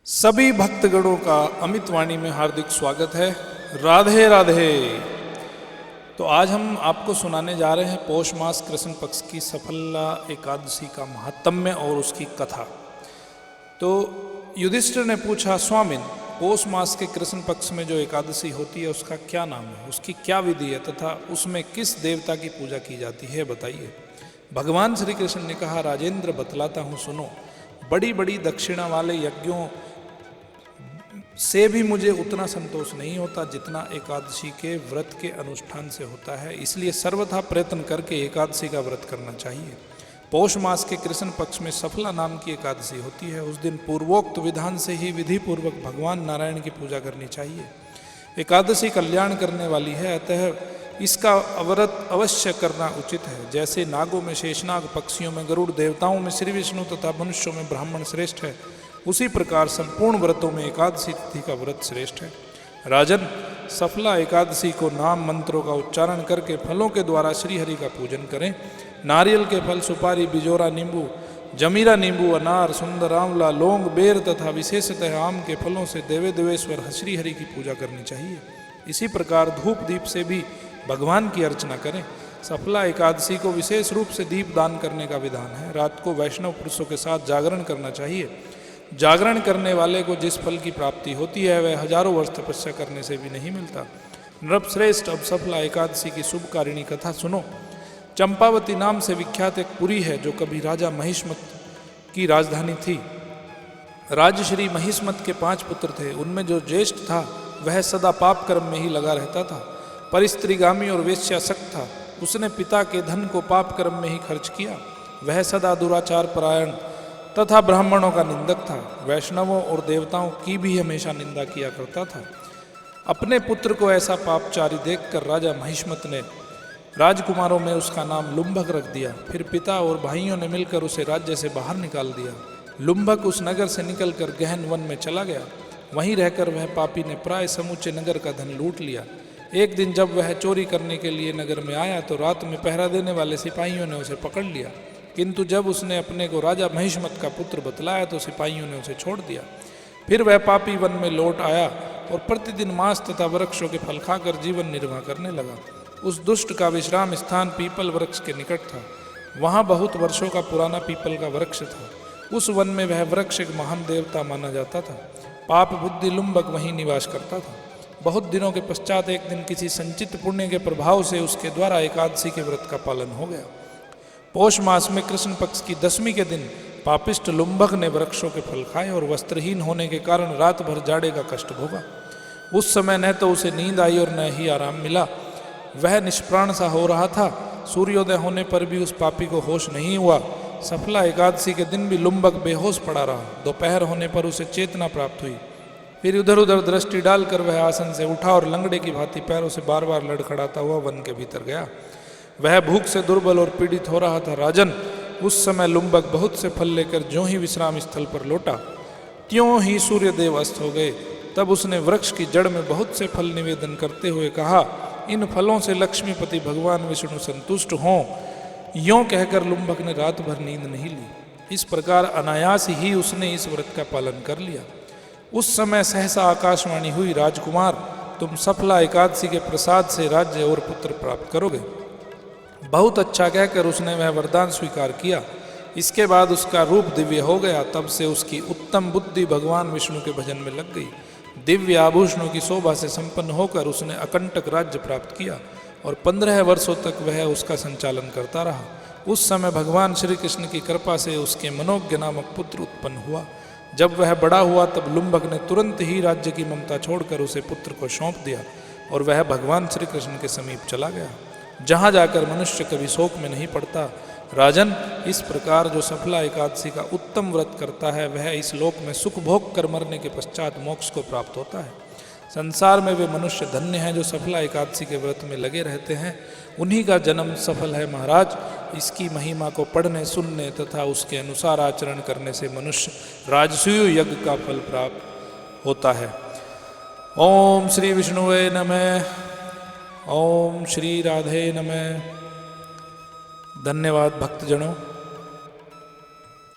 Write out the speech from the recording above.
सभी भक्तगणों का अमित वाणी में हार्दिक स्वागत है। राधे राधे। तो आज हम आपको सुनाने जा रहे हैं पौष मास कृष्ण पक्ष की सफला एकादशी का महात्म्य और उसकी कथा। तो युधिष्ठिर ने पूछा, स्वामिन, पौष मास के कृष्ण पक्ष में जो एकादशी होती है उसका क्या नाम है, उसकी क्या विधि है तथा उसमें किस देवता की पूजा की जाती है, बताइए। भगवान श्री कृष्ण ने कहा, राजेंद्र, बतलाता हूँ, सुनो। बड़ी बड़ी दक्षिणा वाले यज्ञों से भी मुझे उतना संतोष नहीं होता जितना एकादशी के व्रत के अनुष्ठान से होता है। इसलिए सर्वथा प्रयत्न करके एकादशी का व्रत करना चाहिए। पौष मास के कृष्ण पक्ष में सफला नाम की एकादशी होती है। उस दिन पूर्वोक्त विधान से ही विधि पूर्वक भगवान नारायण की पूजा करनी चाहिए। एकादशी कल्याण करने वाली है, अतः इसका व्रत अवश्य करना उचित है। जैसे नागों में शेषनाग, पक्षियों में गरुड़, देवताओं में श्री विष्णु तथा मनुष्यों में ब्राह्मण श्रेष्ठ है, उसी प्रकार संपूर्ण व्रतों में एकादशी तिथि का व्रत श्रेष्ठ है। राजन, सफला एकादशी को नाम मंत्रों का उच्चारण करके फलों के द्वारा श्रीहरि का पूजन करें। नारियल के फल, सुपारी, बिजोरा नींबू, जमीरा नींबू, अनार, सुंदर आंवला, लौंग, बेर तथा विशेषतः आम के फलों से देवे देवेश्वर श्रीहरि की पूजा करनी चाहिए। इसी प्रकार धूप दीप से भी भगवान की अर्चना करें। सफला एकादशी को विशेष रूप से दीप दान करने का विधान है। रात को वैष्णव पुरुषों के साथ जागरण करना चाहिए। जागरण करने वाले को जिस फल की प्राप्ति होती है वह हजारों वर्ष तपस्या करने से भी नहीं मिलता। नृपश्रेष्ठ, अब सफला एकादशी की शुभकारिणी कथा सुनो। चंपावती नाम से विख्यात एक पुरी है जो कभी राजा महिष्मत की राजधानी थी। राजश्री महिष्मत के 5 पुत्र थे। उनमें जो ज्येष्ठ था वह सदा पाप कर्म में ही लगा रहता था, परिस्त्रीगामी और वेश्यासक्त था। उसने पिता के धन को पाप कर्म में ही खर्च किया। वह सदा दुराचार परायण तथा ब्राह्मणों का निंदक था। वैष्णवों और देवताओं की भी हमेशा निंदा किया करता था। अपने पुत्र को ऐसा पापचारी देखकर राजा महिष्मत ने राजकुमारों में उसका नाम लुम्भक रख दिया। फिर पिता और भाइयों ने मिलकर उसे राज्य से बाहर निकाल दिया। लुम्भक उस नगर से निकलकर गहन वन में चला गया। वहीं रहकर वह पापी ने प्राय समूचे नगर का धन लूट लिया। एक दिन जब वह चोरी करने के लिए नगर में आया तो रात में पहरा देने वाले सिपाहियों ने उसे पकड़ लिया, किंतु जब उसने अपने को राजा महिष्मत का पुत्र बतलाया तो सिपाहियों ने उसे छोड़ दिया। फिर वह पापी वन में लौट आया और प्रतिदिन मांस तथा वृक्षों के फल खाकर जीवन निर्वाह करने लगा। उस दुष्ट का विश्राम स्थान पीपल वृक्ष के निकट था। वहाँ बहुत वर्षों का पुराना पीपल का वृक्ष था। उस वन में वह वृक्ष एक महान देवता माना जाता था। पाप बुद्धि लुम्बक वहीं निवास करता था। बहुत दिनों के पश्चात एक दिन किसी संचित पुण्य के प्रभाव से उसके द्वारा एकादशी के व्रत का पालन हो गया। पौष मास में कृष्ण पक्ष की 10वीं के दिन पापिष्ट लुम्भक ने वृक्षों के फल खाए और वस्त्रहीन होने के कारण रात भर जाड़े का कष्ट भोगा। उस समय न तो उसे नींद आई और न ही आराम मिला। वह निष्प्राण सा हो रहा था। सूर्योदय होने पर भी उस पापी को होश नहीं हुआ। सफला एकादशी के दिन भी लुम्भक बेहोश पड़ा रहा। दोपहर होने पर उसे चेतना प्राप्त हुई। फिर इधर उधर दृष्टि डालकर वह आसन से उठा और लंगड़े की भांति पैरों से बार बार लड़खड़ाता हुआ वन के भीतर गया। वह भूख से दुर्बल और पीड़ित हो रहा था। राजन, उस समय लुम्बक बहुत से फल लेकर ज्यों ही विश्राम स्थल पर लौटा त्यों ही सूर्यदेव अस्त हो गए। तब उसने वृक्ष की जड़ में बहुत से फल निवेदन करते हुए कहा, इन फलों से लक्ष्मीपति भगवान विष्णु संतुष्ट हों। यों कहकर लुम्बक ने रात भर नींद नहीं ली। इस प्रकार अनायास ही उसने इस व्रत का पालन कर लिया। उस समय सहसा आकाशवाणी हुई, राजकुमार, तुम सफला एकादशी के प्रसाद से राज्य और पुत्र प्राप्त करोगे। बहुत अच्छा कहकर उसने वह वरदान स्वीकार किया। इसके बाद उसका रूप दिव्य हो गया। तब से उसकी उत्तम बुद्धि भगवान विष्णु के भजन में लग गई। दिव्य आभूषणों की शोभा से संपन्न होकर उसने अकंटक राज्य प्राप्त किया और 15 वर्षों तक वह उसका संचालन करता रहा। उस समय भगवान श्री कृष्ण की कृपा से उसके मनोज्ञ नामक पुत्र उत्पन्न हुआ। जब वह बड़ा हुआ तब लुम्भक ने तुरंत ही राज्य की ममता छोड़कर उसे पुत्र को सौंप दिया और वह भगवान श्री कृष्ण के समीप चला गया, जहाँ जाकर मनुष्य कभी शोक में नहीं पड़ता। राजन, इस प्रकार जो सफला एकादशी का उत्तम व्रत करता है वह इस लोक में सुख भोग कर मरने के पश्चात मोक्ष को प्राप्त होता है। संसार में वे मनुष्य धन्य हैं जो सफला एकादशी के व्रत में लगे रहते हैं। उन्हीं का जन्म सफल है महाराज। इसकी महिमा को पढ़ने, सुनने तथा उसके अनुसार आचरण करने से मनुष्य राजसूय यज्ञ का फल प्राप्त होता है। ओम श्री विष्णुवे नमः। ओम श्री राधे नमः। धन्यवाद भक्तजनों।